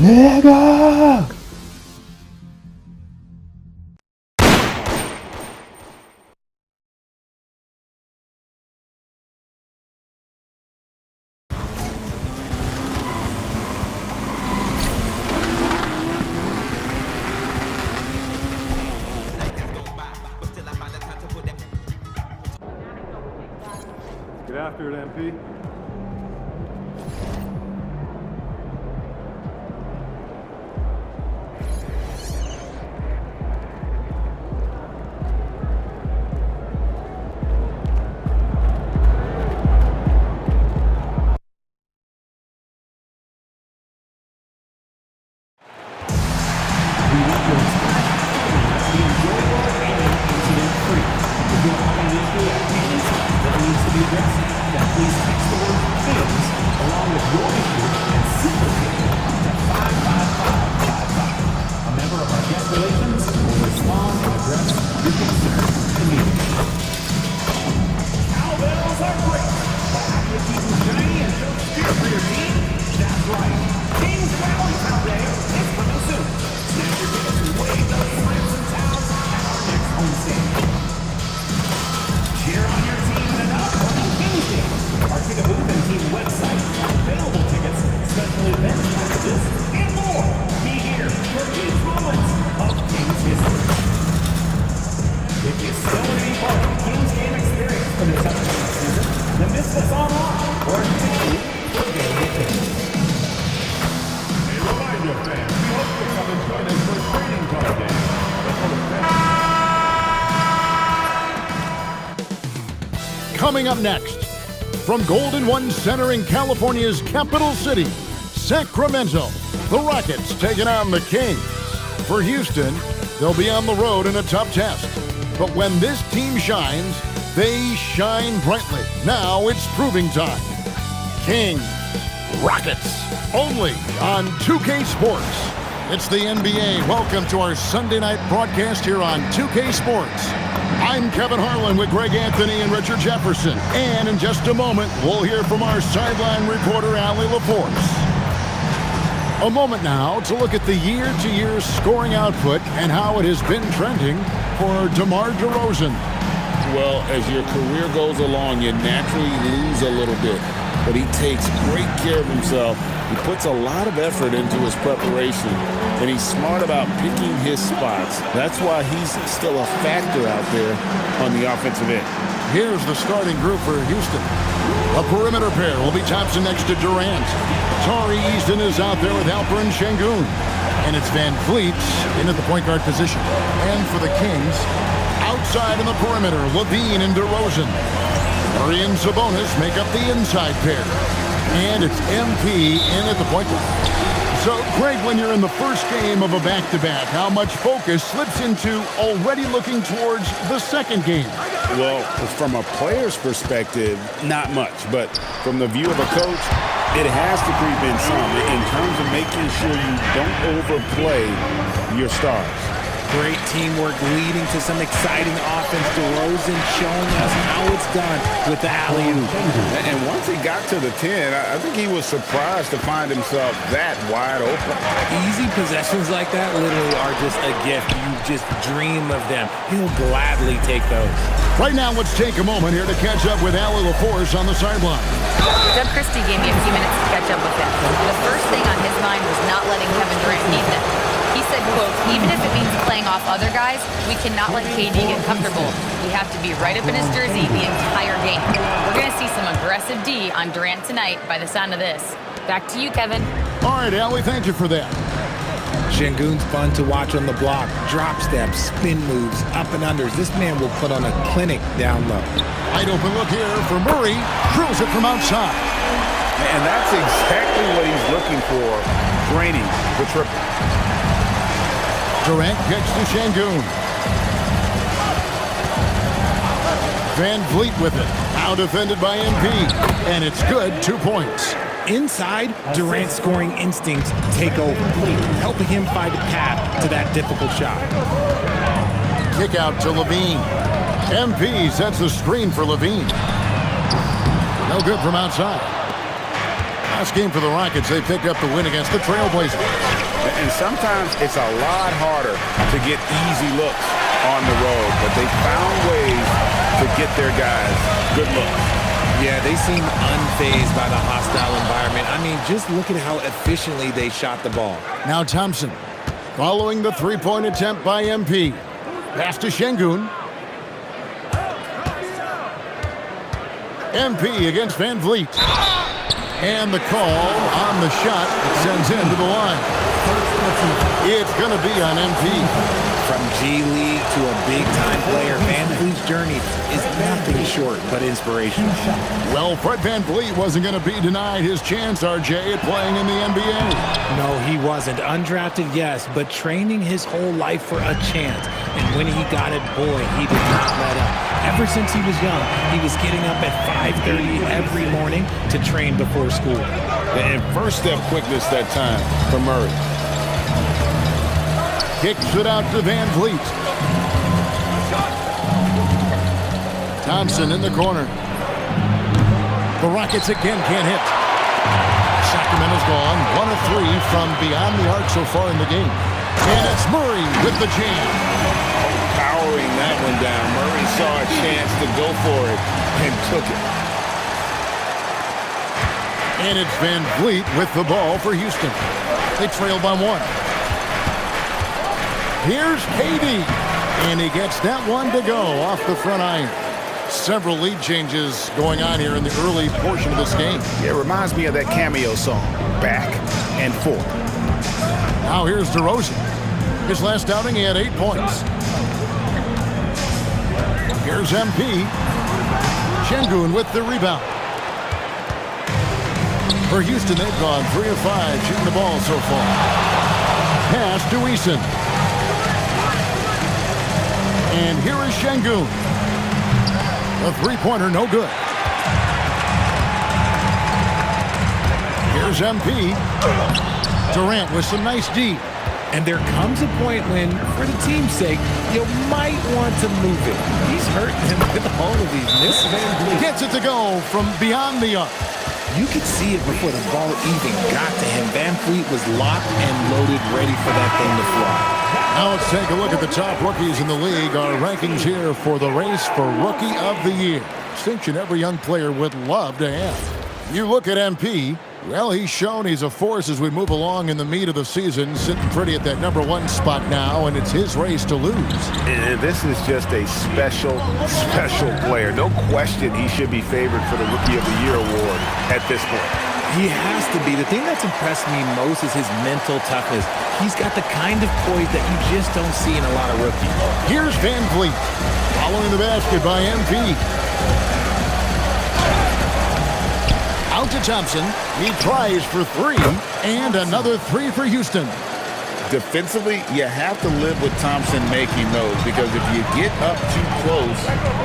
내가 Get after it, MP. Coming up next, from Golden One Center in California's capital city, Sacramento, the Rockets taking on the Kings. For Houston, they'll be on the road in a tough test. But when this team shines, they shine brightly. Now it's proving time. Kings, Rockets, only on 2K Sports. It's the NBA. Welcome to our Sunday night broadcast here on 2K Sports. I'm Kevin Harlan with Greg Anthony and Richard Jefferson. And in just a moment, we'll hear from our sideline reporter, Allie LaForce. A moment now to look at the year-to-year scoring output and how it has been trending for DeMar DeRozan. Well, as your career goes along, you naturally lose a little bit. But he takes great care of himself. He puts a lot of effort into his preparation, and he's smart about picking his spots. That's why he's still a factor out there on the offensive end. Here's the starting group for Houston. A perimeter pair will be Thompson next to Durant. Tari Easton is out there with Alperen Şengün. And it's Van Vliet in at the point guard position. And for the Kings, outside in the perimeter, Levine and DeRozan. Murray and Sabonis make up the inside pair. And it's MP in at the point guard. So, Greg, when you're in the first game of a back-to-back, how much focus slips into already looking towards the second game? Well, from a player's perspective, not much. But from the view of a coach, it has to creep in some in terms of making sure you don't overplay your stars. Great teamwork leading to some exciting offense. DeRozan showing us how it's done with the alley-oop. And once he got to the 10, I think he was surprised to find himself that wide open. Easy possessions like that literally are just a gift. You just dream of them. He'll gladly take those. Right now, let's take a moment here to catch up with Allie LaForce on the sideline. Doug Christie gave me a few minutes to catch up with him. The first thing on his mind was not letting Kevin Durant need them. He said, quote, even if it means playing off other guys, we cannot let KD get comfortable. We have to be right up in his jersey the entire game. We're going to see some aggressive D on Durant tonight by the sound of this. Back to you, Kevin. All right, Allie, thank you for that. Şengün's fun to watch on the block. Drop steps, spin moves, up and unders. This man will put on a clinic down low. Wide open look here for Murray. Drills it from outside. And that's exactly what he's looking for, draining the triple. Durant gets to Şengün. Van Vliet with it. Now defended by MP. And it's good, 2 points. Inside, Durant's scoring instincts take over, helping him find a path to that difficult shot. Kick out to Levine. MP sets the screen for Levine. No good from outside. Last game for the Rockets, they picked up the win against the Trailblazers. And sometimes it's a lot harder to get easy looks on the road, but they found ways to get their guys good looks. Yeah, they seem unfazed by the hostile environment. I mean, just look at how efficiently they shot the ball. Now Thompson, following the three-point attempt by MP. Pass to Şengün. MP against Van Vliet. And the call on the shot sends him to the line. It's going to be on MP. From G League to a big-time player, Van Vliet's journey is nothing short but inspirational. Well, Fred Van Vliet wasn't going to be denied his chance, RJ, at playing in the NBA. No, he wasn't. Undrafted, yes, but training his whole life for a chance. And when he got it, boy, he did not let up. Ever since he was young, he was getting up at 5:30 every morning to train before school. And first step quickness that time for Murray. Kicks it out to Van Vliet. Thompson in the corner. The Rockets again can't hit. Sacramento's gone. 1 of 3 from beyond the arc so far in the game. And it's Murray with the jam. Powering that one down. Murray saw a chance to go for it and took it. And it's Van Vliet with the ball for Houston. They trail by 1. Here's KD, and he gets that one to go off the front iron. Several lead changes going on here in the early portion of this game. It reminds me of that Cameo song, Back and Forth. Now here's DeRozan. His last outing, he had 8 points. Here's MP. Şengün with the rebound. For Houston, they've gone 3 of 5 shooting the ball so far. Pass to Eason. And here is Şengün. A three-pointer, no good. Here's MP. Durant with some nice D. And there comes a point when, for the team's sake, you might want to move it. He's hurting him with all of these misses. Van Vliet gets it to go from beyond the arc. You could see it before the ball even got to him. Van Vliet was locked and loaded, ready for that thing to fly. Now let's take a look at the top rookies in the league. Our rankings here for the race for Rookie of the Year. Distinction every young player would love to have. You look at MP, well, he's shown he's a force as we move along in the meat of the season, sitting pretty at that #1 spot now, and it's his race to lose. And this is just a special player. No question he should be favored for the Rookie of the Year award at this point. He has to be. The thing that's impressed me most is his mental toughness. He's got the kind of poise that you just don't see in a lot of rookies. Here's Van Vliet, following the basket by MP. Out to Thompson. He tries for 3, and another 3 for Houston. Defensively, you have to live with Thompson making those, because if you get up too close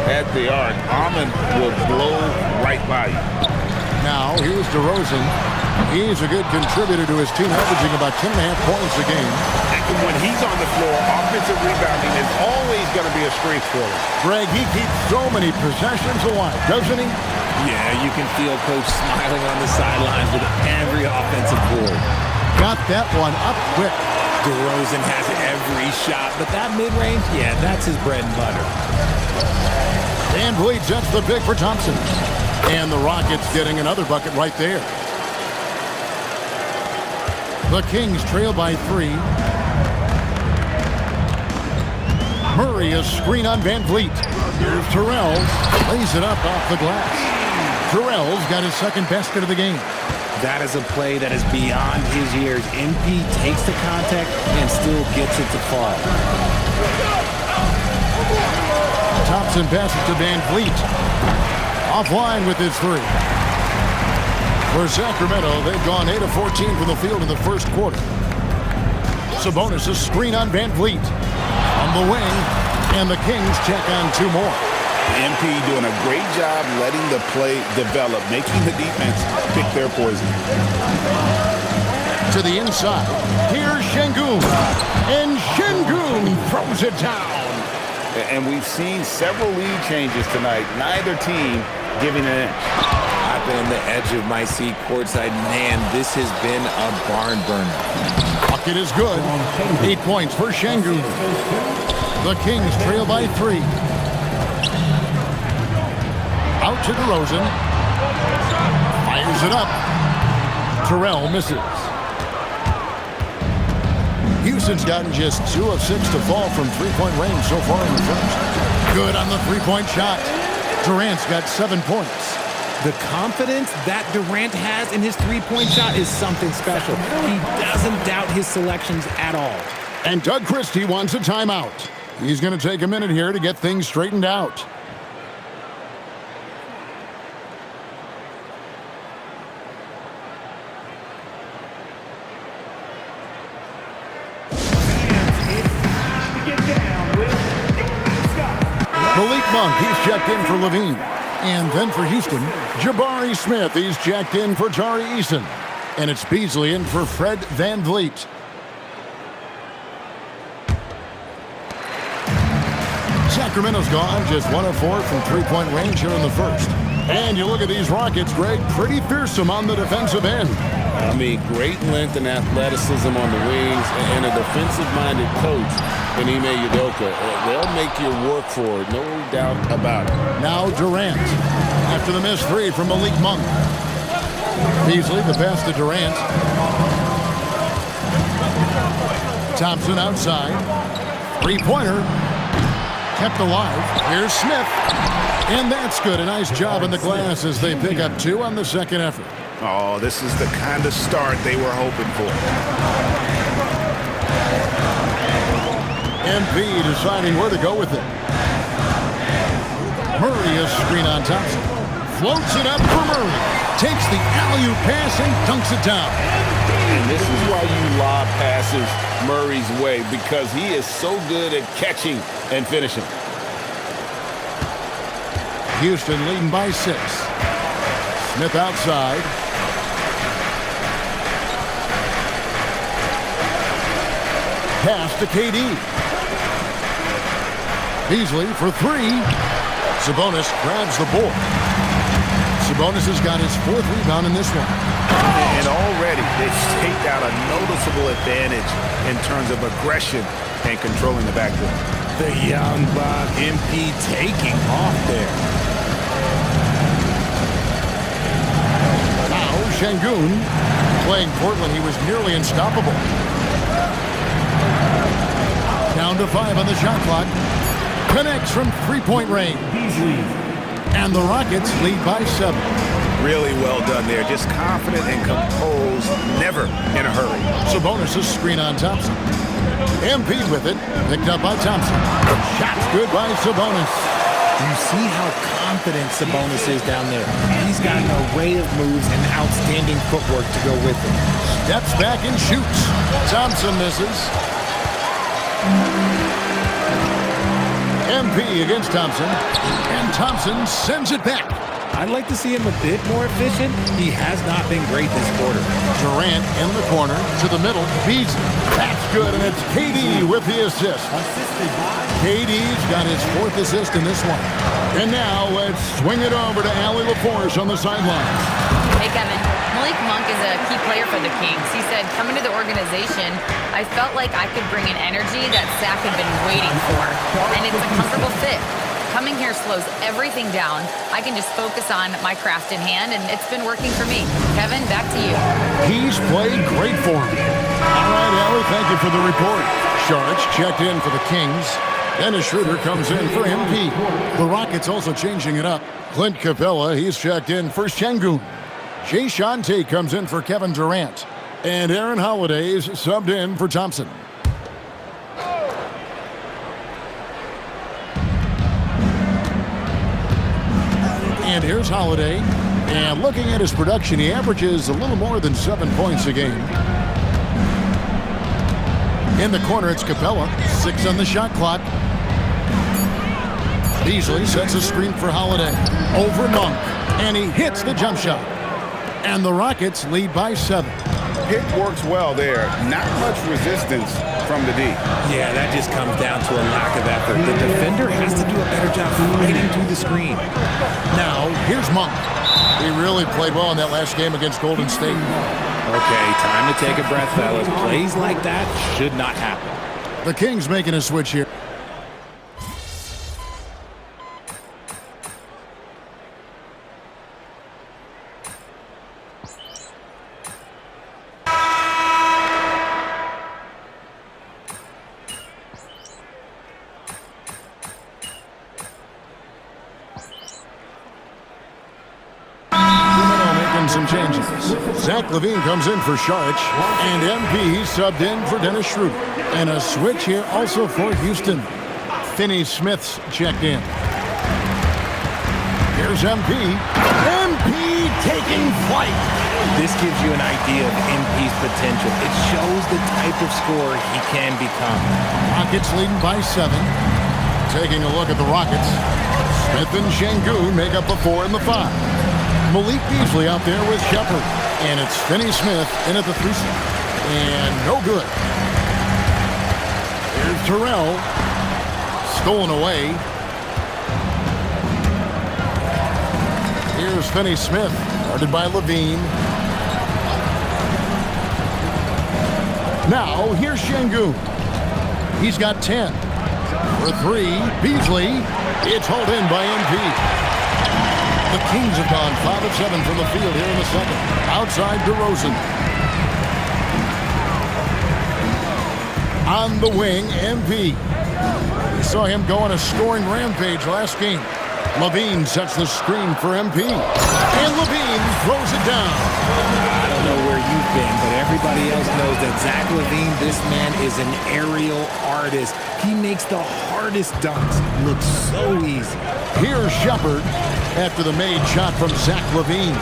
at the arc, Ahmed will blow right by you. Now, here's DeRozan. He's a good contributor to his team, averaging about 10.5 points a game. And when he's on the floor, offensive rebounding is always going to be a strength for him. Greg, he keeps so many possessions alive, doesn't he? Yeah, you can feel Coach smiling on the sidelines with every offensive board. Got that one up quick. DeRozan has every shot, but that mid-range, yeah, that's his bread and butter. Van Vliet sets the pick for Thompson. And the Rockets getting another bucket right there. The Kings trail by 3. Murray, a screen on Van Vliet. Here's Terrell. Lays it up off the glass. Terrell's got his second basket of the game. That is a play that is beyond his years. MP takes the contact and still gets it to fall. Thompson passes to Van Vliet. Offline with his 3. For Sacramento, they've gone 8 of 14 from the field in the first quarter. Sabonis, a screen on Van Vliet. On the wing, and the Kings check on 2 more. MP doing a great job letting the play develop, making the defense pick their poison. To the inside, here's Şengün. And Şengün throws it down. And we've seen several lead changes tonight. Neither team giving an inch. I clapping on the edge of my seat courtside. Man, this has been a barn burner. Bucket is good. 8 points for Şengün. The Kings trail by 3. Out to DeRozan. Fires it up. Terrell misses. Houston's gotten just 2 of 6 to fall from three-point range so far in the first. Good on the three-point shot. Durant's got 7 points. The confidence that Durant has in his three-point shot is something special. He doesn't doubt his selections at all. And Doug Christie wants a timeout. He's going to take a minute here to get things straightened out. Malik Monk, he's checked in for Levine. And then for Houston, Jabari Smith, he's checked in for Tari Eason. And it's Beasley in for Fred VanVleet. Sacramento's gone, just 1 of 4 from three-point range here in the first. And you look at these Rockets, Greg, pretty fearsome on the defensive end. I mean, great length and athleticism on the wings, and a defensive-minded coach in Ime Udoka. They'll make you work for it, no doubt about it. Now Durant, after the missed 3 from Malik Monk. Beasley, the pass to Durant. Thompson outside. Three-pointer. Kept alive. Here's Smith. And that's good. A nice job in the glass as they pick up 2 on the second effort. Oh, this is the kind of start they were hoping for. MP deciding where to go with it. Murray is screen on Thompson. Floats it up for Murray. Takes the alley-oop pass and dunks it down. And this is why you lob passes Murray's way, because he is so good at catching and finishing. Houston leading by 6. Smith outside. Pass to KD. Beasley for 3. Sabonis grabs the board. Sabonis has got his 4th rebound in this one. And already they've staked out a noticeable advantage in terms of aggression and controlling the backcourt. The young buck, MP, taking off there. Now Şengün playing Portland. He was nearly unstoppable. Down to 5 on the shot clock. Connects from three-point range. And the Rockets lead by 7. Really well done there. Just confident and composed, never in a hurry. Sabonis' screen on Thompson. MP with it. Picked up by Thompson. Shot's good by Sabonis. You see how confident Sabonis is down there. He's got an array of moves and outstanding footwork to go with it. Steps back and shoots. Thompson misses. MP against Thompson. And Thompson sends it back. I'd like to see him a bit more efficient. He has not been great this quarter. Durant in the corner to the middle. Beasley. That's good, and it's KD with the assist. KD's got his 4th assist in this one. And now let's swing it over to Allie LaForce on the sideline. Hey, Kevin. Malik Monk is a key player for the Kings. He said, coming to the organization, I felt like I could bring an energy that Zach had been waiting for. And it's a comfortable fit. Coming here slows everything down. I can just focus on my craft in hand, and it's been working for me. Kevin, back to you. He's played great for him. All right, Allie, thank you for the report. Sharks checked in for the Kings. Dennis Schroeder comes in for MP. The Rockets also changing it up. Clint Capella, he's checked in for Şengün. Jay Shante comes in for Kevin Durant. And Aaron Holiday's subbed in for Thompson. And here's Holiday. And looking at his production, he averages a little more than 7 points a game. In the corner, it's Capella. 6 on the shot clock. Beasley sets a screen for Holiday. Over Monk. And he hits the jump shot. And the Rockets lead by 7. Pick works well there. Not much resistance from the D. Yeah, that just comes down to a lack of effort. The defender has to do a better job fighting through the screen. Now, here's Monk. He really played well in that last game against Golden State. Okay, time to take a breath, fellas. Plays like that should not happen. The Kings making a switch here. Some changes. Zach LaVine comes in for Sharich, and MP subbed in for Dennis Schroeder. And a switch here also for Houston. Finney Smith's checked in. Here's MP. MP taking flight. This gives you an idea of MP's potential. It shows the type of scorer he can become. Rockets leading by 7. Taking a look at the Rockets. Smith and Şengün make up the 4 and the 5. Malik Beasley out there with Shepard. And it's Finney Smith in at the 3 slot. And no good. Here's Terrell. Stolen away. Here's Finney Smith. Guarded by LaVine. Now, here's Şengün. He's got 10. For 3, Beasley. It's hauled in by MP. The Kings have gone 5 of 7 from the field here in the second. Outside DeRozan. On the wing, MP. We saw him go on a scoring rampage last game. LaVine sets the screen for MP. And LaVine throws it down. I don't know where you've been, but everybody else knows that Zach LaVine, this man is an aerial artist. He makes the hardest dunks look so easy. Here's Shepard after the made shot from Zach LaVine.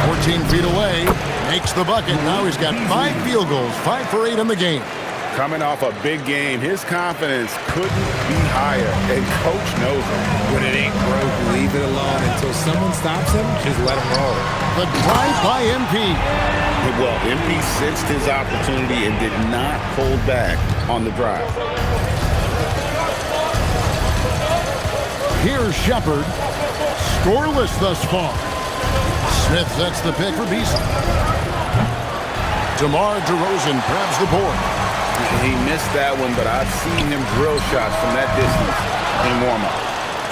14 feet away, makes the bucket. Now he's got 5 field goals, 5 for 8 in the game. Coming off a big game, his confidence couldn't be higher, and Coach knows it. When it ain't broke, leave it alone until someone stops him. Just let him roll. The drive by MP. Well, MP sensed his opportunity and did not hold back on the drive. Here's Shepard. Scoreless thus far. Smith sets the pick for Beasley. DeMar DeRozan grabs the board. He missed that one, but I've seen him drill shots from that distance in warm-up.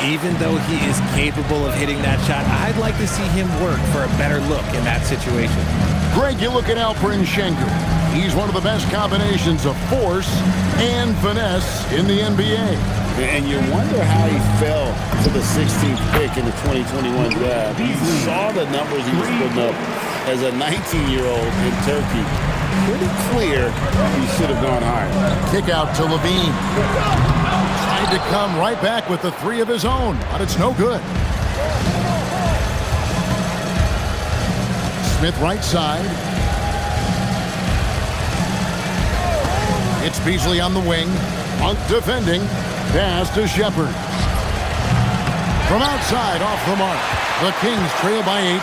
Even though he is capable of hitting that shot, I'd like to see him work for a better look in that situation. Greg, you look at Alperen Şengün. He's one of the best combinations of force and finesse in the NBA. And you wonder how he fell to the 16th pick in the 2021 draft. You saw the numbers he was putting up as a 19-year-old in Turkey. Pretty clear he should have gone higher. Kick out to LaVine. Tried to come right back with the 3 of his own, but it's no good. Smith right side. It's Beasley on the wing. Monk defending. Pass to Shepard. From outside, off the mark. The Kings trail by 8.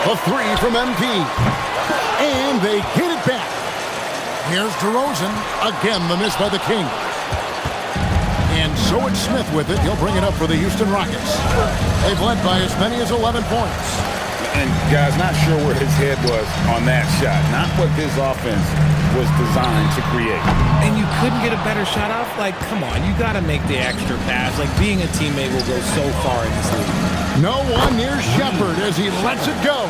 The 3 from MP. And they get it back. Here's DeRozan. Again, the miss by the Kings. And so it's Smith with it. He'll bring it up for the Houston Rockets. They've led by as many as 11 points. And, guys, not sure where his head was on that shot. Not what this offense was designed to create. And you couldn't get a better shot off? Like, come on, you got to make the extra pass. Like, being a teammate will go so far in this league. No one near Shepard as he lets it go.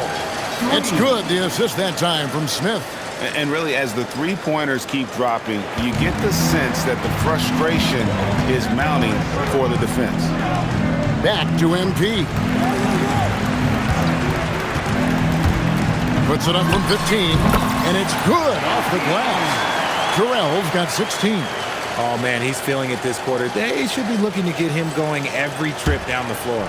It's good, the assist that time from Smith. And really, as the three-pointers keep dropping, you get the sense that the frustration is mounting for the defense. Back to MP. Puts it up from 15, and it's good off the glass. Terrell's got 16. Oh, man, he's feeling it this quarter. They should be looking to get him going every trip down the floor.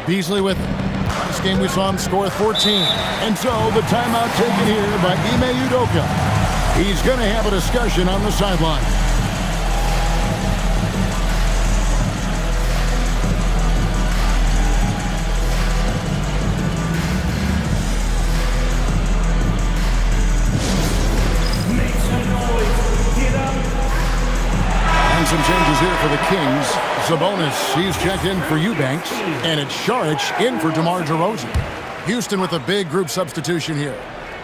Beasley with it. This game we saw him score 14. And so the timeout taken here by Ime Udoka. He's going to have a discussion on the sideline. Make some noise. Get some changes here for the Kings. Sabonis, he's checked in for Eubanks, and it's Saric in for DeMar DeRozan. Houston with a big group substitution here.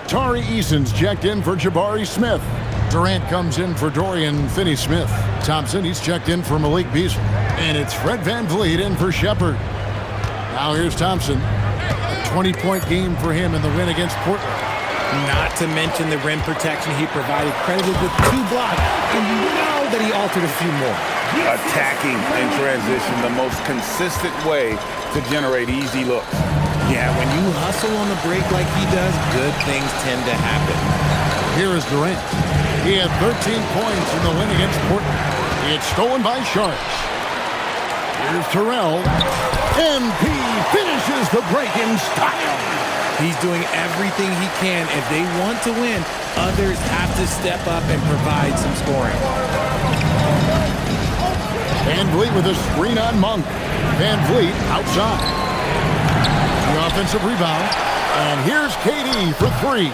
Tari Eason's checked in for Jabari Smith. Durant comes in for Dorian Finney-Smith. Thompson, he's checked in for Malik Beasley. And it's Fred VanVleet in for Shepard. Now here's Thompson. A 20-point game for him in the win against Portland. Not to mention the rim protection he provided, credited with 2 blocks, and you know that he altered a few more. Attacking in transition, the most consistent way to generate easy looks. Yeah, when you hustle on the break like he does, good things tend to happen. Here is Durant. He had 13 points in the win against Portland. It's stolen by Saric. Here's Terrell. MP finishes the break in style. He's doing everything he can. If they want to win, others have to step up and provide some scoring. VanVleet with a screen on Monk. VanVleet outside. The offensive rebound. And here's KD for 3.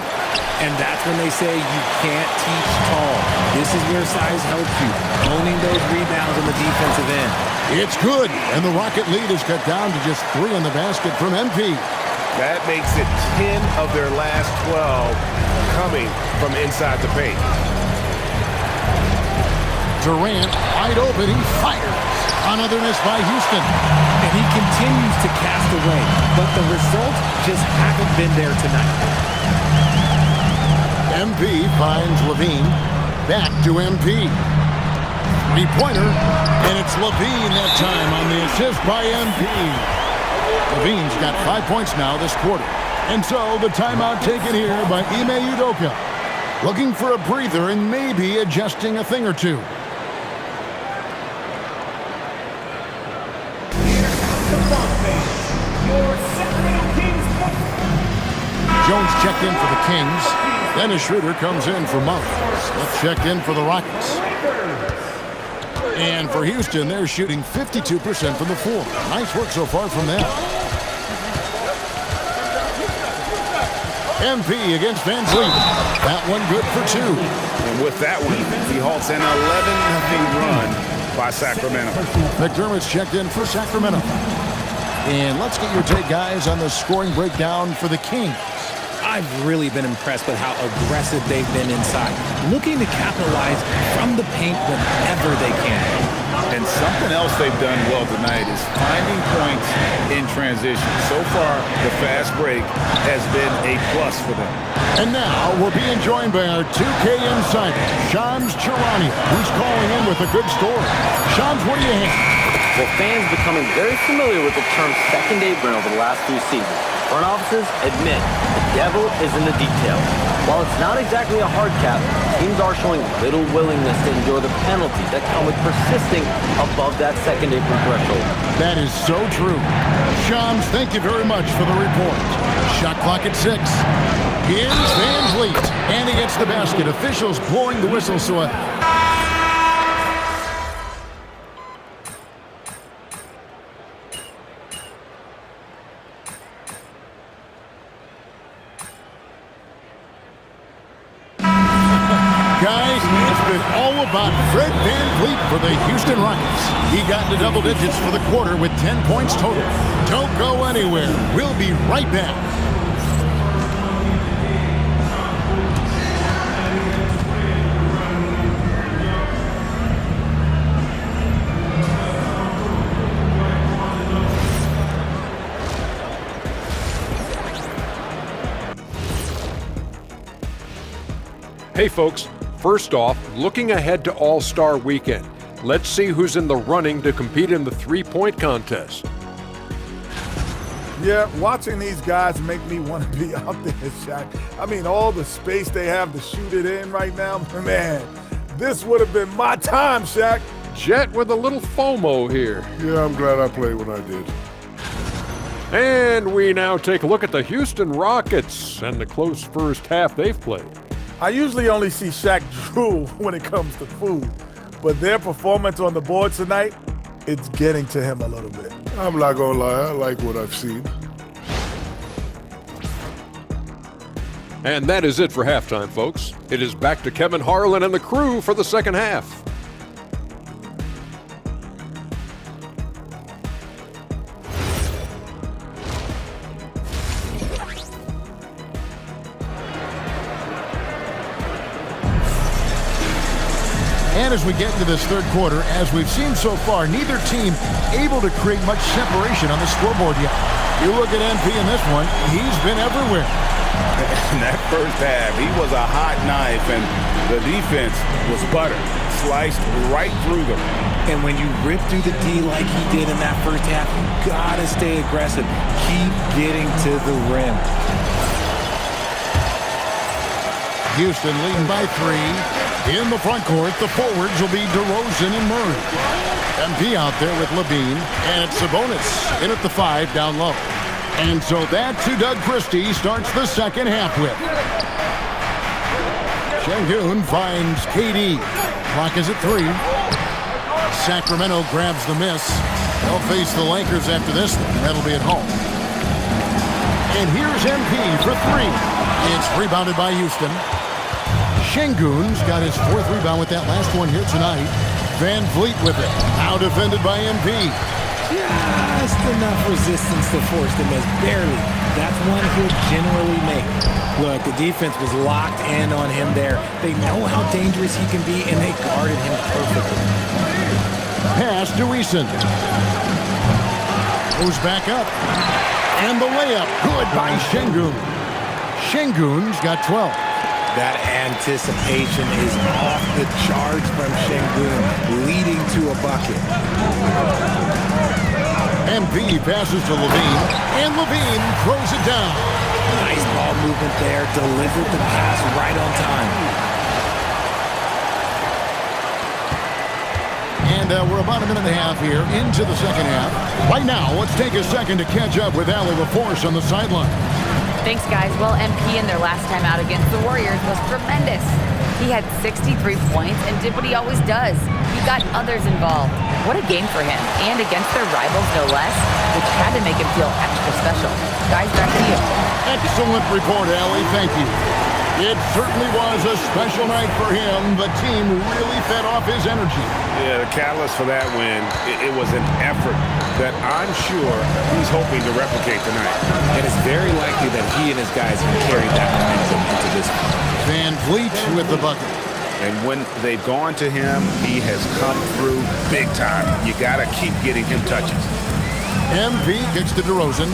And that's when they say you can't teach tall. This is where size helps you, owning those rebounds on the defensive end. It's good, and the Rocket lead is cut down to just 3 in the basket from MP. That makes it 10 of their last 12 coming from inside the paint. Durant wide open, he fires. Another miss by Houston. And he continues to cast away, but the results just haven't been there tonight. MP finds Levine. Back to MP. 3-pointer, and it's Levine that time on the assist by MP. Levine's got 5 points now this quarter. And so the timeout taken here by Ime Udoka. Looking for a breather and maybe adjusting a thing or two. Jones checked in for the Kings. Dennis Schroeder comes in for Monk. Smith checked in for the Rockets. And for Houston, they're shooting 52% from the floor. Nice work so far from them. MP against VanVleet. That one good for 2. And with that one, he halts an 11-0 run by Sacramento. McDermott's checked in for Sacramento. And let's get your take, guys, on the scoring breakdown for the Kings. I've really been impressed with how aggressive they've been inside, looking to capitalize from the paint whenever they can. And something else they've done well tonight is finding points in transition. So far, the fast break has been a plus for them. And now we're being joined by our 2K insider, Shams Charania, who's calling in with a good story. Shams, what do you have? Well, fans becoming very familiar with the term second apron over the last few seasons. Front offices admit the devil is in the details. While it's not exactly a hard cap, teams are showing little willingness to endure the penalties that come with persisting above that second apron threshold. That is so true. Shams, thank you very much for the report. Shot clock at 6. Here's VanVleet, and he gets the basket. Officials blowing the whistle, so a... Guys, it's been all about Fred VanVleet for the Houston Rockets. He got into double digits for the quarter with 10 points total. Don't go anywhere. We'll be right back. Hey folks, first off, looking ahead to All-Star Weekend. Let's see who's in the running to compete in the three-point contest. Yeah, watching these guys make me want to be out there, Shaq. I mean, all the space they have to shoot it in right now, man, this would have been my time, Shaq. Jet with a little FOMO here. Yeah, I'm glad I played when I did. And we now take a look at the Houston Rockets and the close first half they've played. I usually only see Shaq drool when it comes to food, but their performance on the board tonight, it's getting to him a little bit. I'm not gonna lie, I like what I've seen. And that is it for halftime, folks. It is back to Kevin Harlan and the crew for the second half. And as we get into this third quarter, as we've seen so far, neither team able to create much separation on the scoreboard yet. You look at MP in this one, he's been everywhere. In that first half, he was a hot knife, and the defense was butter, sliced right through them. And when you rip through the D like he did in that first half, you gotta stay aggressive. Keep getting to the rim. Houston leading by 3. In the front court, the forwards will be DeRozan and Murray. MP out there with Levine, and it's Sabonis in at the 5 down low. And so that's who Doug Christie starts the second half with. Şengün finds KD. Clock is at 3. Sacramento grabs the miss. They'll face the Lakers after this one. That'll be at home. And here's MP for 3. It's rebounded by Houston. Şengün's got his 4th rebound with that last one here tonight. Van Vliet with it. Now defended by MP. Just enough resistance to force the miss. Barely. That's one he'll generally make. Look, the defense was locked in on him there. They know how dangerous he can be, and they guarded him perfectly. Pass to Eason. Goes back up. And the layup. Good by Şengün. Şengün's got 12. That anticipation is off the charts from Şengün, leading to a bucket. MP passes to Levine, and Levine throws it down. Nice ball movement there, delivered the pass right on time. And we're about a minute and a half here into the second half. Right now, let's take a second to catch up with Allie LaForce on the sideline. Thanks, guys. Well, MP in their last time out against the Warriors was tremendous. He had 63 points and did what he always does. He got others involved. What a game for him, and against their rivals, no less, which had to make him feel extra special. Guys, back to you. Excellent report, Allie. Thank you. It certainly was a special night for him. The team really fed off his energy. Yeah, the catalyst for that win, it was an effort that I'm sure he's hoping to replicate tonight. And it's very likely that he and his guys can carry that momentum into this one. Van Vliet with the bucket. And when they've gone to him, he has come through big time. You got to keep getting him touches. MP kicks to DeRozan.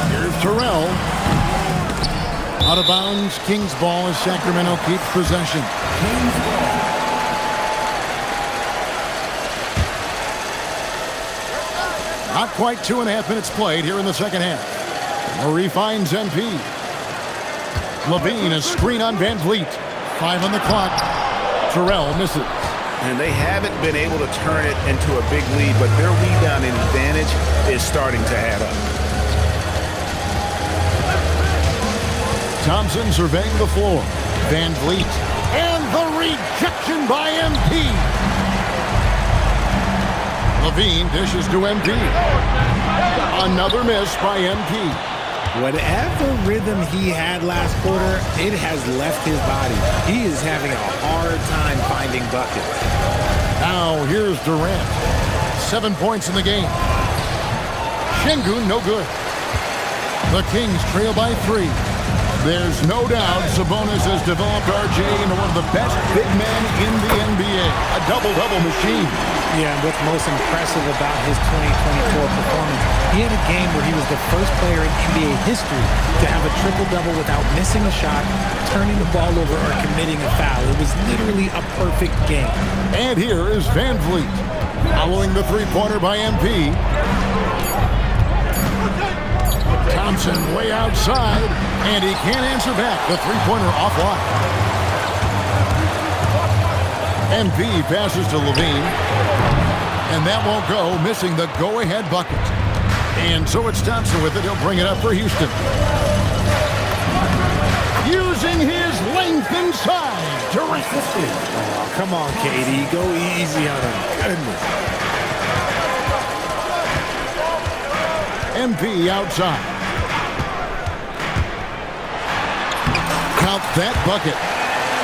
Here's Terrell. Out of bounds, Kings ball as Sacramento keeps possession. Not quite 2.5 minutes played here in the second half. Murray finds MP. Levine, a screen on Van Vliet. 5 on the clock. Terrell misses. And they haven't been able to turn it into a big lead, but their rebounding advantage is starting to add up. Thompson surveying the floor. Van Vliet. And the rejection by MP. Levine dishes to MP. Another miss by MP. Whatever rhythm he had last quarter, it has left his body. He is having a hard time finding buckets. Now here's Durant. 7 points in the game. Şengün no good. The Kings trail by 3. There's no doubt Sabonis has developed RJ into one of the best big men in the NBA. A double-double machine. Yeah, and what's most impressive about his 2024 performance, he had a game where he was the first player in NBA history to have a triple-double without missing a shot, turning the ball over, or committing a foul. It was literally a perfect game. And here is Van Vliet. Following the three-pointer by MP. Thompson way outside, and he can't answer back. The three-pointer offline. MP passes to Levine, and that won't go, missing the go-ahead bucket. And so it's Thompson with it. He'll bring it up for Houston. Using his length inside. Terrific. Oh, come on, KD. Go easy on him. Goodness. MP outside. Count that bucket.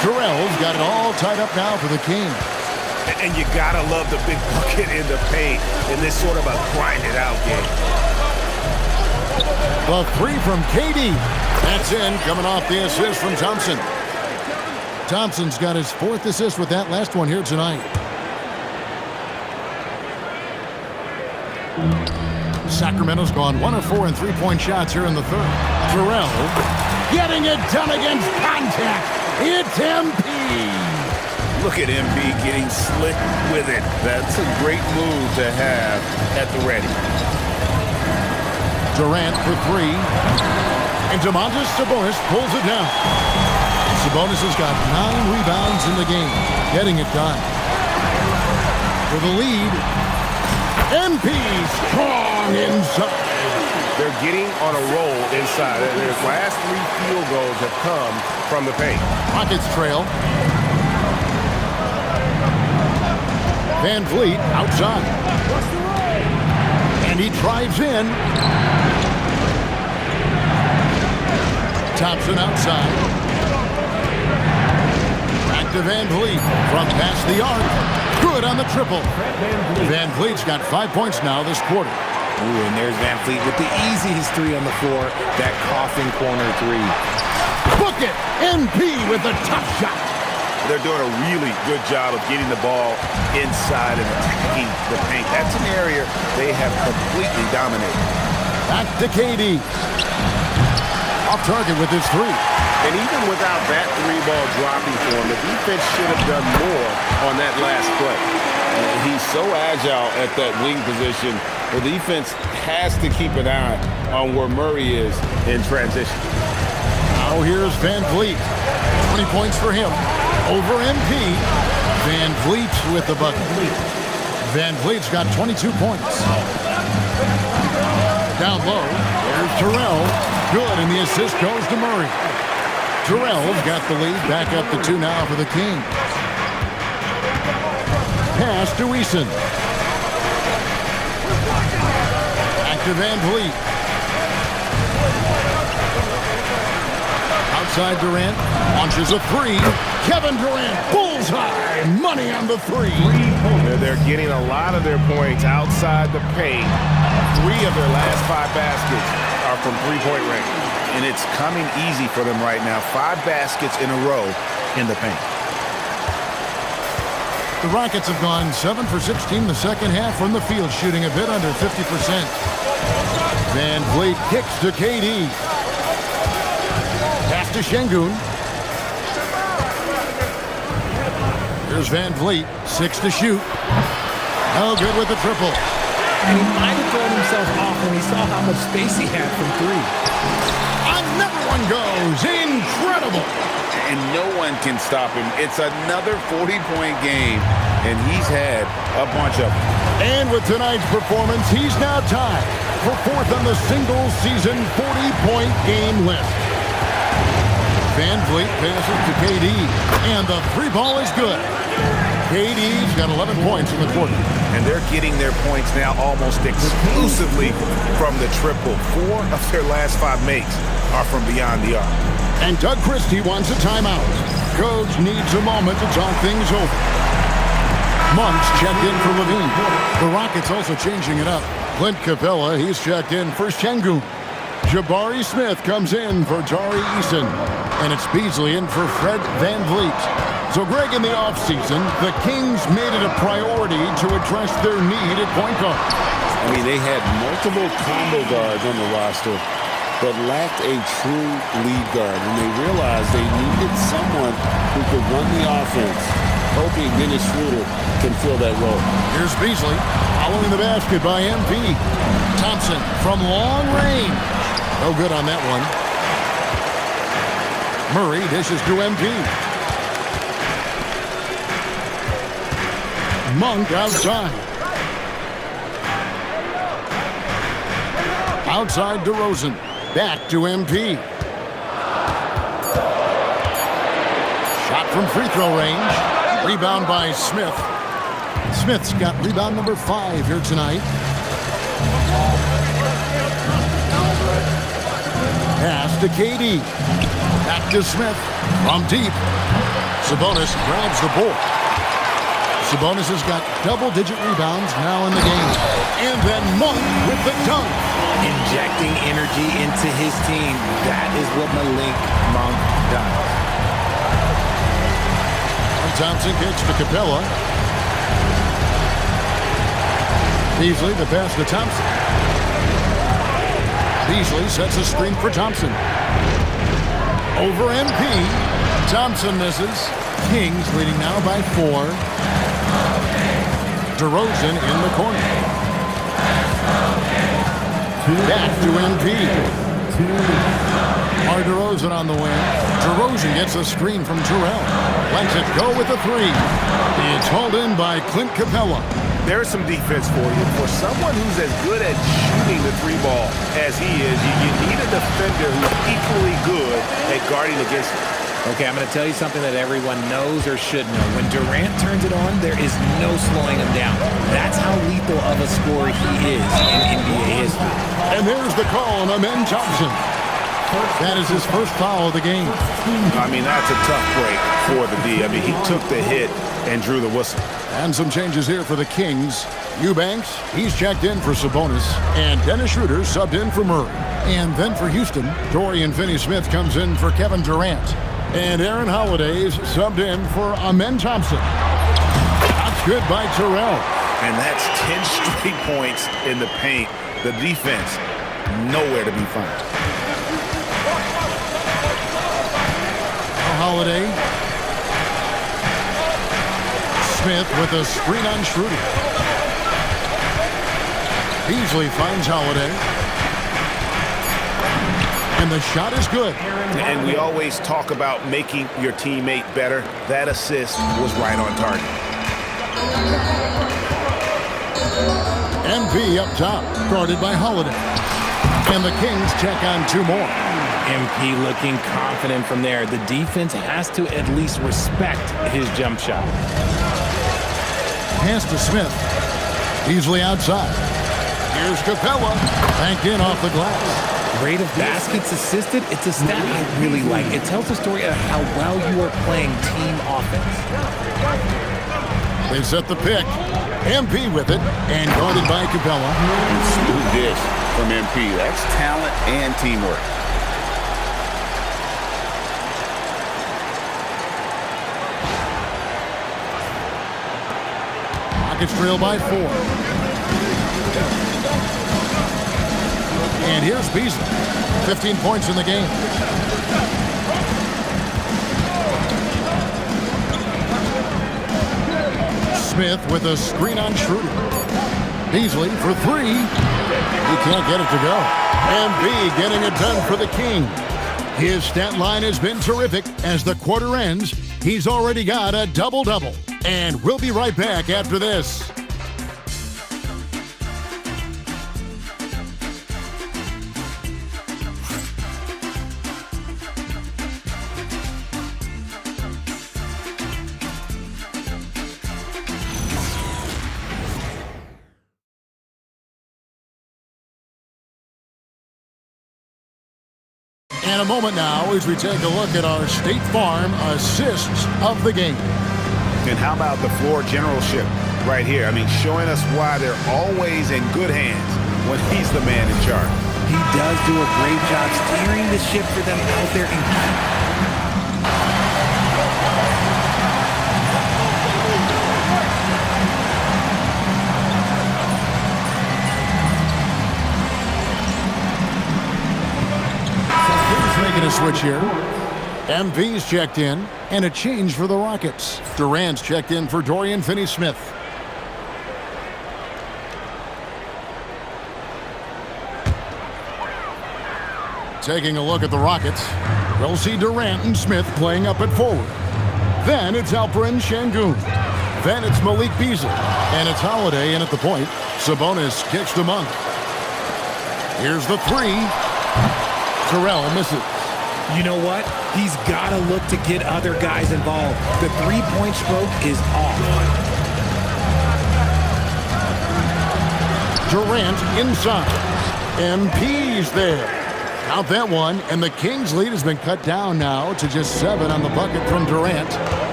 Terrell's got it all tied up now for the Kings. And you got to love the big bucket in the paint in this sort of a grind-it-out game. The 3 from KD. That's in, coming off the assist from Thompson. Thompson's got his 4th assist with that last one here tonight. Sacramento's gone 1 of 4 in three-point shots here in the third. Terrell getting it done against contact. It's MP. Look at MB getting slick with it. That's a great move to have at the ready. Durant for 3. And Domantas Sabonis pulls it down. Sabonis has got 9 rebounds in the game. Getting it done. For the lead. MP strong inside. They're getting on a roll inside. Their last 3 field goals have come from the paint. Rockets trail. Van Vliet outside. And he drives in. Thompson outside. Back to Van Vliet from past the arc. Good on the triple. Van Vliet's got 5 points now this quarter. Ooh, and there's Van Vliet with the easiest 3 on the floor. That coffin corner 3. Book it! MP with a tough shot. They're doing a really good job of getting the ball inside and attacking the paint. That's an area they have completely dominated. Back to KD. Off target with his 3. And even without that 3-ball dropping for him, the defense should have done more on that last play. He's so agile at that wing position. The defense has to keep an eye on where Murray is in transition. Now here's Van Vliet. 20 points for him. Over MP. Van Vliet with the bucket. Van Vliet's got 22 points. Down low, there's Terrell. Good, and the assist goes to Murray. Terrell's got the lead. Back up to 2 now for the Kings. Pass to Eason. Back to Van Vliet. Outside Durant. Launches a 3. Kevin Durant. Bullseye. Money on the 3. They're getting a lot of their points outside the paint. 3 of their last 5 baskets are from three-point range. And it's coming easy for them right now. 5 baskets in a row in the paint. The Rockets have gone 7 for 16 the second half from the field, shooting a bit under 50%. Van Vliet kicks to KD. Pass to Şengün. Here's Van Vliet, 6 to shoot. No good with the triple. And he might have thrown himself off when he saw how much space he had from 3. Another one goes. Incredible. And no one can stop him. It's another 40-point game, and he's had a bunch of them. And with tonight's performance, he's now tied for 4th on the single-season 40-point game list. Van Vliet passes to KD, and the 3-ball is good. KD's got 11 points in the quarter. And they're getting their points now almost exclusively from the triple. 4 of their last 5 makes are from beyond the arc. And Doug Christie wants a timeout. Coach needs a moment to talk things over. Monks checked in for Levine. The Rockets also changing it up. Clint Capella, he's checked in for Şengün. Jabari Smith comes in for Tari Eason. And it's Beasley in for Fred Van Vliet. So, Greg, in the offseason, the Kings made it a priority to address their need at point guard. I mean, they had multiple combo guards on the roster, but lacked a true lead guard. And they realized they needed someone who could run the offense, hoping Dennis Schroeder can fill that role. Here's Beasley, following the basket by MP. Thompson from long range. No good on that one. Murray dishes to MP. Monk outside. Outside DeRozan. Back to MP. Shot from free throw range. Rebound by Smith. Smith's got rebound number 5 here tonight. Pass to KD. Back to Smith. From deep. Sabonis grabs the ball. Sabonis has got double-digit rebounds now in the game. And then Monk with the dunk. Injecting energy into his team. That is what Malik Monk does. Thompson kicks to Capella. Beasley the pass to Thompson. Beasley sets a screen for Thompson. Over MP. Thompson misses. Kings leading now by 4. DeRozan in the corner. Back to MP. Mar DeRozan on the wing. DeRozan gets a screen from Terrell. Lets it go with a 3. It's hauled in by Clint Capella. There's some defense for you. For someone who's as good at shooting the 3-ball as he is, you need a defender who's equally good at guarding against him. Okay, I'm going to tell you something that everyone knows or should know. When Durant turns it on, there is no slowing him down. That's how lethal of a scorer he is in NBA history. And there's the call on Amen Thompson. That is his first foul of the game. I mean, that's a tough break for the D. I mean, he took the hit and drew the whistle. And some changes here for the Kings. Eubanks, he's checked in for Sabonis. And Dennis Schroeder subbed in for Murray. And then for Houston, Dorian Finney-Smith comes in for Kevin Durant. And Aaron Holiday's subbed in for Amen Thompson. That's good by Terrell. And that's 10 straight points in the paint. The defense, nowhere to be found. Holiday. Smith with a screen on Schroeder. Beasley finds Holiday. And the shot is good. And we always talk about making your teammate better. That assist was right on target. MP up top, guarded by Holiday. And the Kings check on 2 more. MP looking confident from there. The defense has to at least respect his jump shot. Pass to Smith. Beasley outside. Here's Capella. Banked in off the glass. Rate of baskets assisted, it's a stat I really like. It tells the story of how well you are playing team offense. They set the pick. MP with it, and guarded by Capella. Smooth dish from MP. That's talent and teamwork. Rockets trail by 4. And here's Beasley. 15 points in the game. Smith with a screen on Schroeder. Beasley for 3. He can't get it to go. And B getting it done for the King. His stat line has been terrific. As the quarter ends, he's already got a double-double. And we'll be right back after this. And a moment now as we take a look at our State Farm assists of the game. And how about the floor generalship right here? I mean, showing us why they're always in good hands when he's the man in charge. He does do a great job steering the ship for them out there. Making a switch here. MV's checked in, and a change for the Rockets. Durant's checked in for Dorian Finney-Smith. Taking a look at the Rockets, we'll see Durant and Smith playing up at forward. Then it's Alperen Şengün. Then it's Malik Beasley. And it's Holiday in at the point. Sabonis kicks to Monk. Here's the 3. Terrell misses. You know what? He's got to look to get other guys involved. The three-point stroke is off. Durant inside. MP's there. Count that one, and the Kings' lead has been cut down now to just 7 on the bucket from Durant.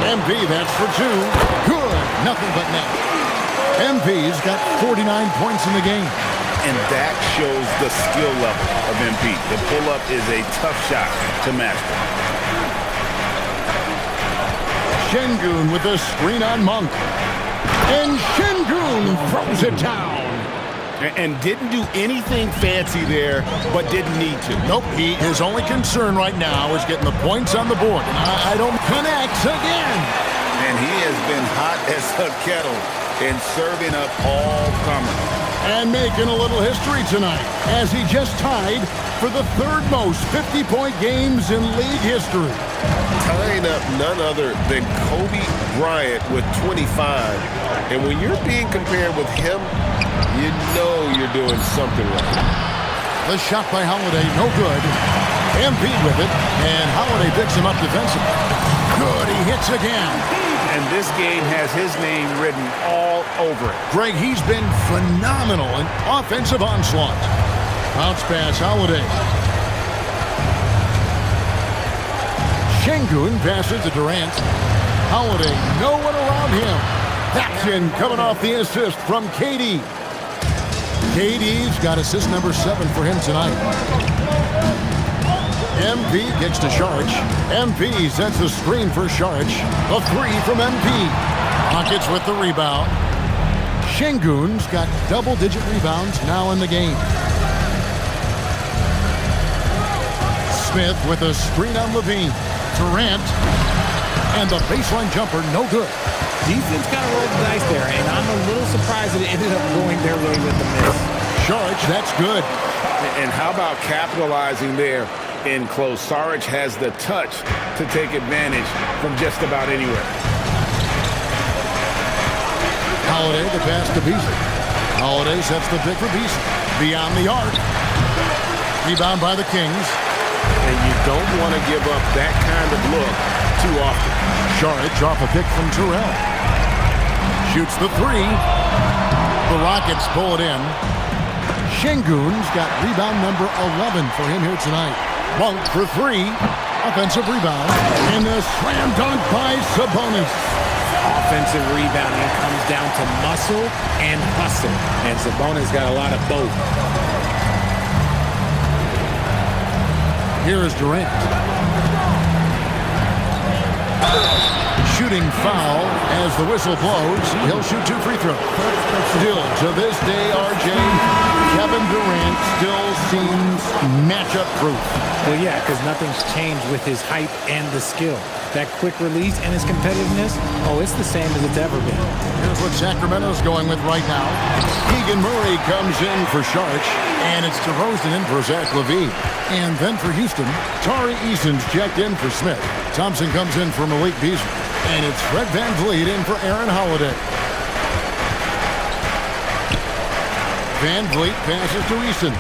MP, that's for 2. Good. Nothing but net. MP's got 49 points in the game. And that shows the skill level of MP. The pull-up is a tough shot to master. Şengün with the screen on Monk. And Şengün throws it down. And didn't do anything fancy there, but didn't need to. Nope, his only concern right now is getting the points on the board. I don't connect again. And he has been hot as a kettle in serving up all comers. And making a little history tonight as he just tied for the third most 50-point games in league history. Tying up none other than Kobe Bryant with 25. And when you're being compared with him, you know you're doing something right. The shot by Holiday, no good. MP with it, and Holiday picks him up defensively. Good, he hits again. And this game has his name written all over it. Greg, he's been phenomenal in offensive onslaught. Bounce pass, Holiday. Şengün passes to Durant. Holiday, no one around him. Action coming off the assist from KD. KD's got assist number 7 for him tonight. MP gets to Sharch. MP sets the screen for Sharch. A 3 from MP. Rockets with the rebound. Şengün's got double-digit rebounds now in the game. Smith with a screen on Levine. Durant. And the baseline jumper, no good. Defense kind of rolled the dice there, and I'm a little surprised that it ended up going their way with the miss. Sharch, that's good. And how about capitalizing there in close? Saric has the touch to take advantage from just about anywhere. Holiday, the pass to Beasley. Holiday sets the pick for Beasley. Beyond the arc. Rebound by the Kings. And you don't want to give up that kind of look too often. Saric off a pick from Terrell. Shoots the 3. The Rockets pull it in. Şengün's got rebound number 11 for him here tonight. Monk for 3. Offensive rebound. And a slam dunk by Sabonis. Offensive rebounding comes down to muscle and hustle. And Sabonis got a lot of both. Here is Durant. Shooting foul as the whistle blows. He'll shoot 2 free throws. Still, to this day, RJ, Kevin Durant still seems matchup proof. Well, yeah, because nothing's changed with his height and the skill. That quick release and his competitiveness, oh, it's the same as it's ever been. Here's what Sacramento's going with right now. Keegan Murray comes in for Sharch, and it's DeRozan in for Zach LaVine. And then for Houston, Tari Eason's checked in for Smith. Thompson comes in for Malik Beasley. And it's Fred VanVleet in for Aaron Holiday. VanVleet passes to Eason.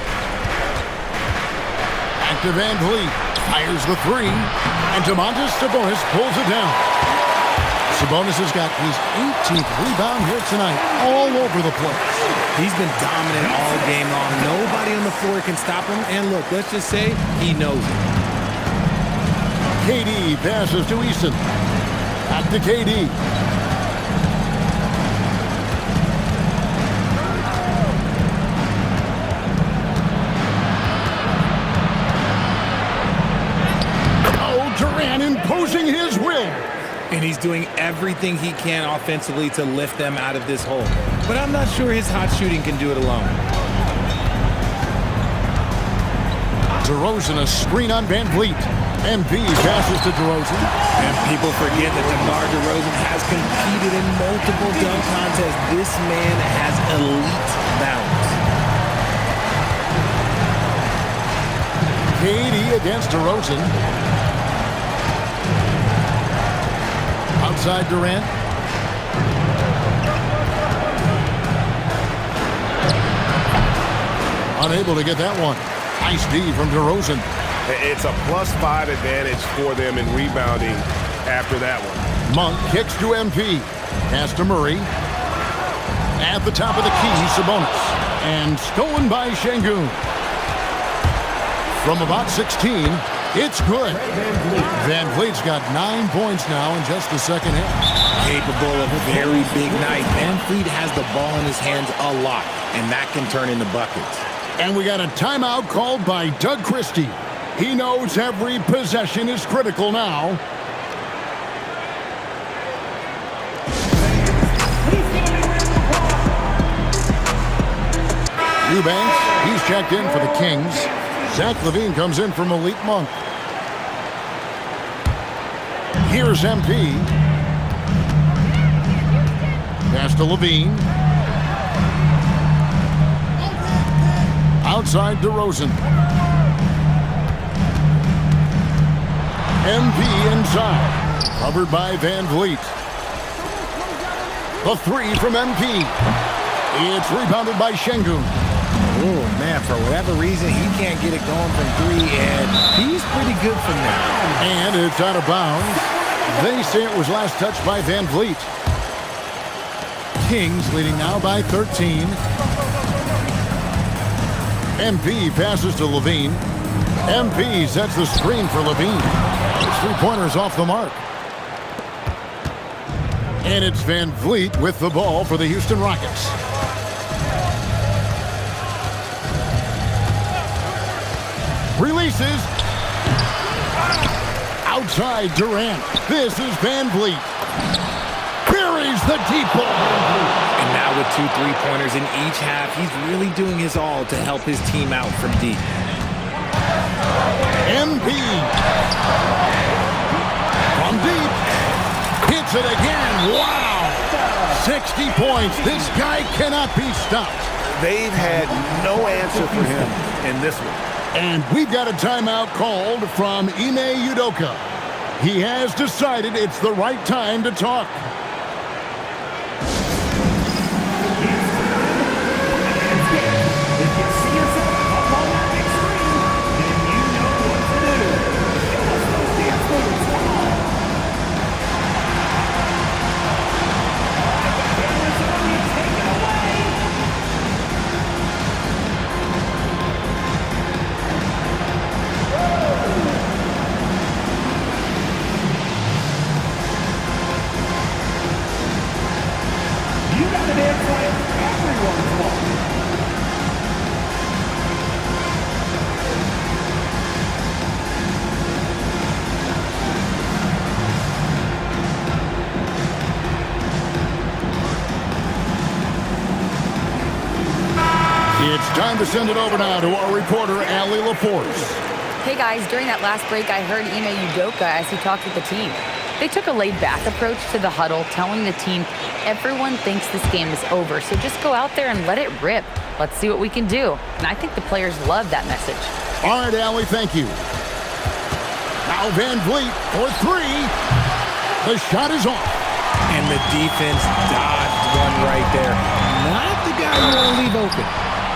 Back to VanVleet. Fires the 3. And Domantas Sabonis pulls it down. Sabonis has got his 18th rebound here tonight, all over the place. He's been dominant all game long. Nobody on the floor can stop him. And look, let's just say he knows it. KD passes to Eason. Back to KD. Oh, Durant imposing his will. And he's doing everything he can offensively to lift them out of this hole. But I'm not sure his hot shooting can do it alone. DeRozan, a screen on VanVleet. MP passes to DeRozan. And people forget that DeMar DeRozan has competed in multiple dunk contests. This man has elite balance. KD against DeRozan. Outside Durant. Unable to get that one. Nice D from DeRozan. It's a +5 advantage for them in rebounding after that one. Monk kicks to MP. Pass to Murray. At the top of the key, Sabonis. And stolen by Şengün. From about 16, it's good. VanVleet's got 9 points now in just the second half. Capable of a very big night. VanVleet has the ball in his hands a lot, and that can turn into buckets. And we got a timeout called by Doug Christie. He knows every possession is critical now. Eubanks, he's checked in for the Kings. Zach LaVine comes in for Malik Monk. Here's MP. Pass to LaVine. Outside DeRozan. MP inside. Covered by Van Vliet. The three from MP. It's rebounded by Şengün. Oh, man, for whatever reason, he can't get it going from three, and he's pretty good from there. And it's out of bounds. They say it was last touched by Van Vliet. Kings leading now by 13. MP passes to LaVine. MP sets the screen for LaVine. His three-pointer's off the mark. And it's Van Vliet with the ball for the Houston Rockets. Releases. Outside Durant. This is Van Vliet. Buries the deep ball. And now with 2 3-pointers in each half, he's really doing his all to help his team out from deep. MP. From deep. Hits it again. Wow. 60 points. This guy cannot be stopped. They've had no answer for him in this one. And we've got a timeout called from Ime Udoka. He has decided it's the right time to talk. It's time to send it over now to our reporter, Allie LaForce. Hey guys, during that last break, I heard Ime Udoka as he talked with the team. They took a laid-back approach to the huddle, telling the team everyone thinks this game is over, so just go out there and let it rip. Let's see what we can do. And I think the players love that message. All right, Allie, thank you. Now Van Vliet for three. The shot is off. And the defense dodged one right there. Not the guy you want to leave open.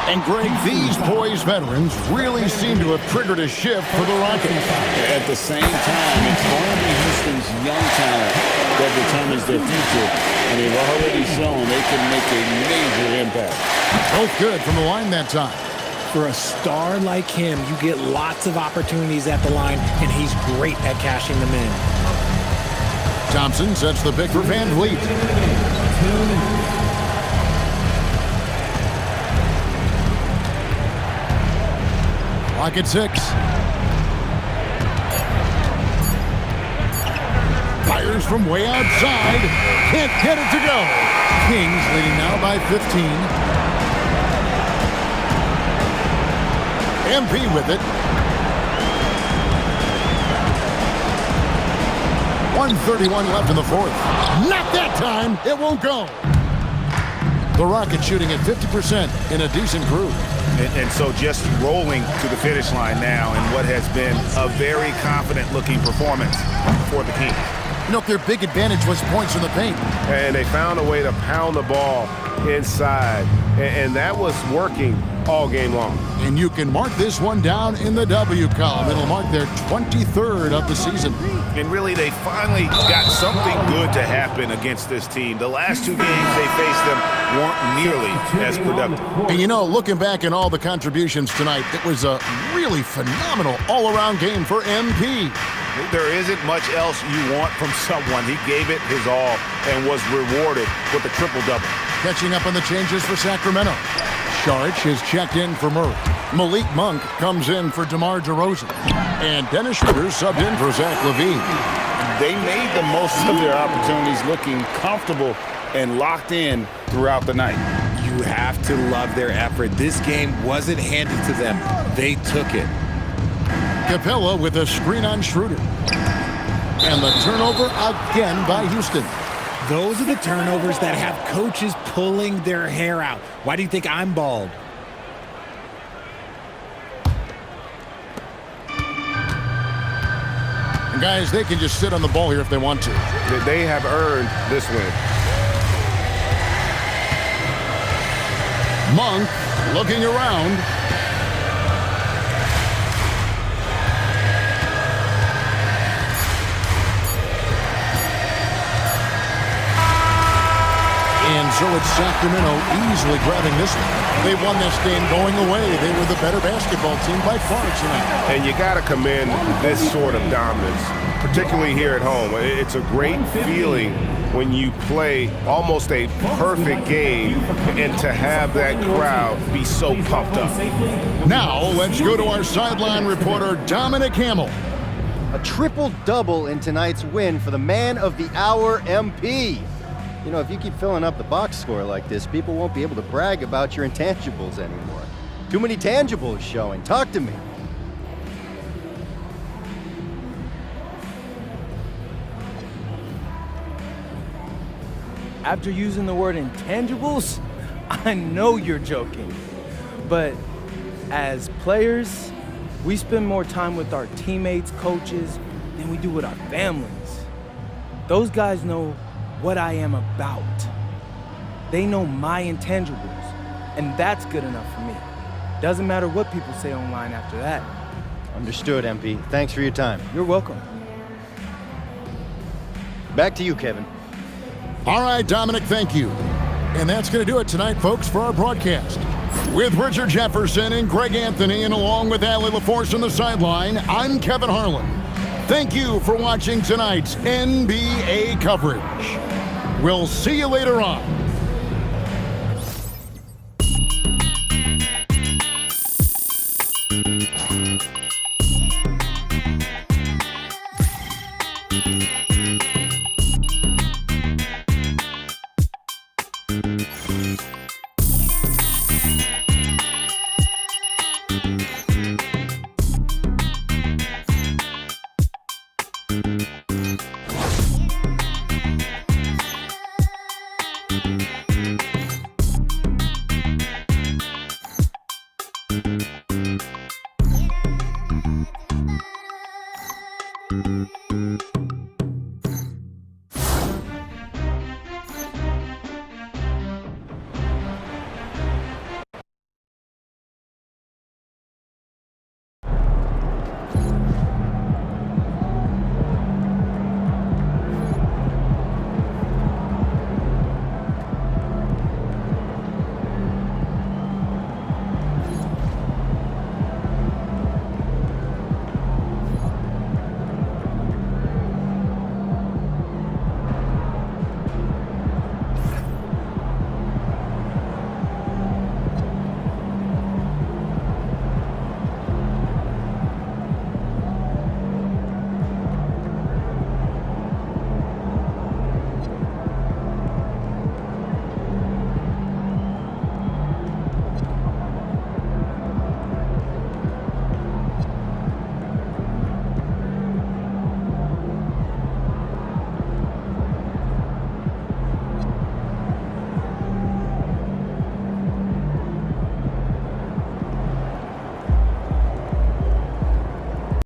And Greg, these poised veterans really seem to have triggered a shift for the Rockets. At the same time, it's going to be Houston's young talent that determines their future. And they've already shown they can make a major impact. Both good from the line that time. For a star like him, you get lots of opportunities at the line, and he's great at cashing them in. Thompson sets the pick for Van Vliet. Clock at 6. Fires from way outside. Can't get it to go. Kings leading now by 15. MP with it. 1:31 left in the fourth. Not that time. It won't go. The Rockets shooting at 50% in a decent groove. And so just rolling to the finish line now in what has been a very confident-looking performance for the Kings. You know, their big advantage was points in the paint. And they found a way to pound the ball inside, and that was working all game long. And you can mark this one down in the W column. It'll mark their 23rd of the season. And really, they finally got something good to happen against this team. The last 2 games they faced them weren't nearly as productive. And you know, looking back at all the contributions tonight, it was a really phenomenal all-around game for MP. There isn't much else you want from someone. He gave it his all and was rewarded with a triple-double. Catching up on the changes for Sacramento. Saric is checked in for Murray. Malik Monk comes in for DeMar DeRozan. And Dennis Schroeder subbed in for Zach LaVine. They made the most of their opportunities, looking comfortable and locked in throughout the night. You You have to love their effort. This game wasn't handed to them. They took it. Capella with a screen on Schroeder. And the turnover again by Houston. Those are the turnovers that have coaches pulling their hair out. Why do you think I'm bald? And guys, they can just sit on the ball here if they want to. They have earned this win. Monk looking around. And so it's Sacramento easily grabbing this one. They won this game going away. They were the better basketball team by far tonight. And you got to commend this sort of dominance, particularly here at home. It's a great feeling when you play almost a perfect game and to have that crowd be so pumped up. Now let's go to our sideline reporter, Dominic Hamill. A triple-double in tonight's win for the man of the hour, MP. You know, if you keep filling up the box score like this, people won't be able to brag about your intangibles anymore. Too many tangibles showing. Talk to me. After using the word intangibles, I know you're joking. But as players, we spend more time with our teammates, coaches, than we do with our families. Those guys know what I am about. They know my intangibles, and that's good enough for me. Doesn't matter what people say online after that. Understood, MP. Thanks for your time. You're welcome. Back to you, Kevin. All right, Dominic, thank you. And that's going to do it tonight, folks, for our broadcast. With Richard Jefferson and Greg Anthony, and along with Allie LaForce on the sideline, I'm Kevin Harlan. Thank you for watching tonight's NBA coverage. We'll see you later on.